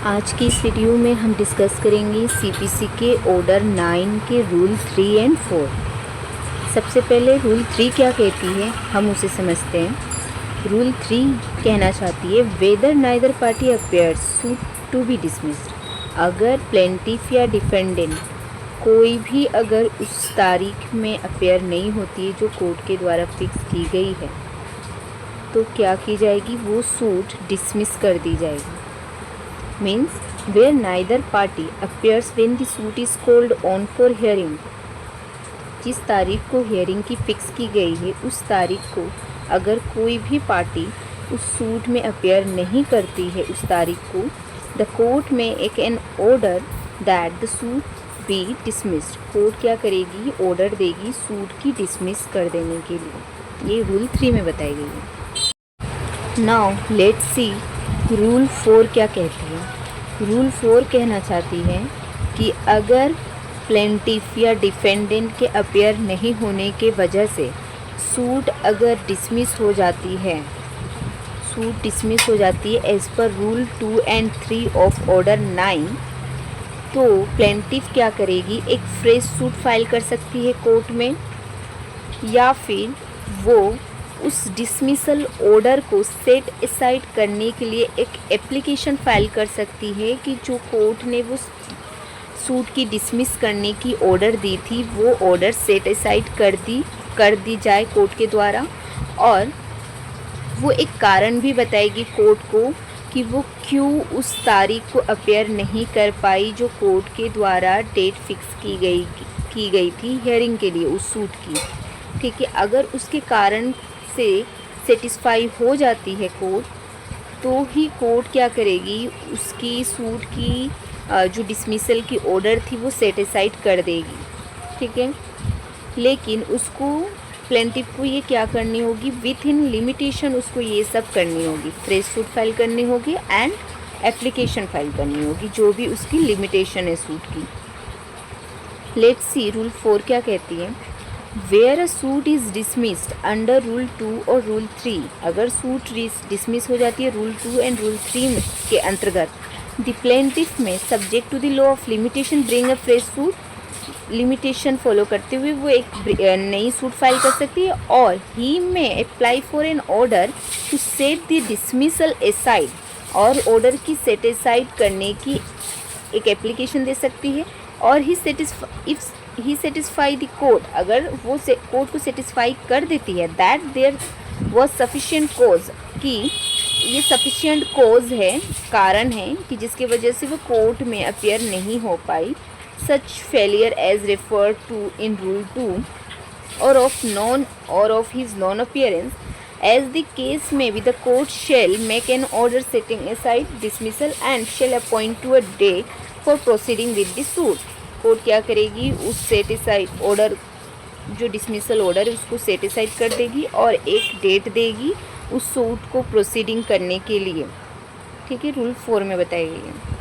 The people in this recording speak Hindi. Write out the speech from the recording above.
आज की इस वीडियो में हम डिस्कस करेंगे सीपीसी के ऑर्डर 9 के रूल 3 एंड 4। सबसे पहले रूल 3 क्या कहती है हम उसे समझते हैं। रूल 3 कहना चाहती है whether neither party appears suit to be dismissed. अगर प्लेंटिफ या डिफेंडेंट कोई भी अगर उस तारीख में अपेयर नहीं होती है जो कोर्ट के द्वारा फिक्स की गई है तो क्या की जाएगी, वो सूट डिसमिस कर दी जाएगी। Means where neither party appears when the suit is called on for hearing। जिस तारीख को हेयरिंग की फिक्स की गई है उस तारीख को अगर कोई भी पार्टी उस सूट में अपेयर नहीं करती है उस तारीख को, द कोर्ट में एक an order that the suit be dismissed. Court क्या करेगी, ऑर्डर देगी सूट की डिसमिस कर देने के लिए। ये रूल 3 में बताई गई है। नाउ लेट्स सी रूल 4 क्या कहती है। रूल 4 कहना चाहती है कि अगर प्लेंटिफ या डिफेंडेंट के अपेयर नहीं होने के वजह से सूट अगर डिसमिस हो जाती है, सूट डिसमिस हो जाती है as per rule 2 and 3 of order 9, तो प्लेंटिफ क्या करेगी, एक फ्रेश सूट फाइल कर सकती है कोर्ट में, या फिर वो उस डिसमिसल ऑर्डर को सेट असाइड करने के लिए एक एप्लीकेशन फाइल कर सकती है कि जो कोर्ट ने वो सूट की डिसमिस करने की ऑर्डर दी थी वो ऑर्डर सेट असाइड कर दी जाए कोर्ट के द्वारा। और वो एक कारण भी बताएगी कोर्ट को कि वो क्यों उस तारीख को अपेयर नहीं कर पाई जो कोर्ट के द्वारा डेट फिक्स की गई थी हेयरिंग के लिए उस सूट की। ठीक है, अगर उसके कारण से सेटिस्फाई हो जाती है कोर्ट तो ही कोर्ट क्या करेगी, उसकी सूट की जो डिसमिसल की ऑर्डर थी वो सेट असाइड कर देगी। ठीक है, लेकिन उसको प्लेंटिफ को ये क्या करनी होगी, विथ इन लिमिटेशन उसको ये सब करनी होगी, फ्रेश सूट फाइल करनी होगी एंड एप्लीकेशन फाइल करनी होगी, जो भी उसकी लिमिटेशन है सूट की। लेट्स सी रूल 4 क्या कहती है। Where a suit is dismissed under rule 2 और रूल 3, अगर सूट डिसमिस हो जाती है रूल 2 एंड रूल 3 के अंतर्गत, the plaintiff may subject to the law of limitation bring a fresh suit, limitation follow करते हुए वो एक नई सूट फाइल कर सकती है, और he may apply for an order to set the dismissal aside, और ऑर्डर की सेट असाइड करने की एक एप्लीकेशन दे सकती है। और ही सेटिस्फाई द कोर्ट, अगर वो कोर्ट को सेटिस्फाई कर देती है दैट देयर वॉज सफिशिएंट कोज, कि ये सफिशिएंट कोज है, कारण है कि जिसके वजह से वो कोर्ट में अपियर नहीं हो पाई, such failure as referred to in rule 2 और of his non appearance as the case में be, the court shall make an order setting aside dismissal and shall appoint to a date for proceeding with the suit. Court क्या करेगी, उस सेट असाइड ऑर्डर जो डिसमिसल ऑर्डर है उसको सेट असाइड कर देगी और एक डेट देगी उस सूट को प्रोसीडिंग करने के लिए। ठीक है, रूल 4 में बताई गई है।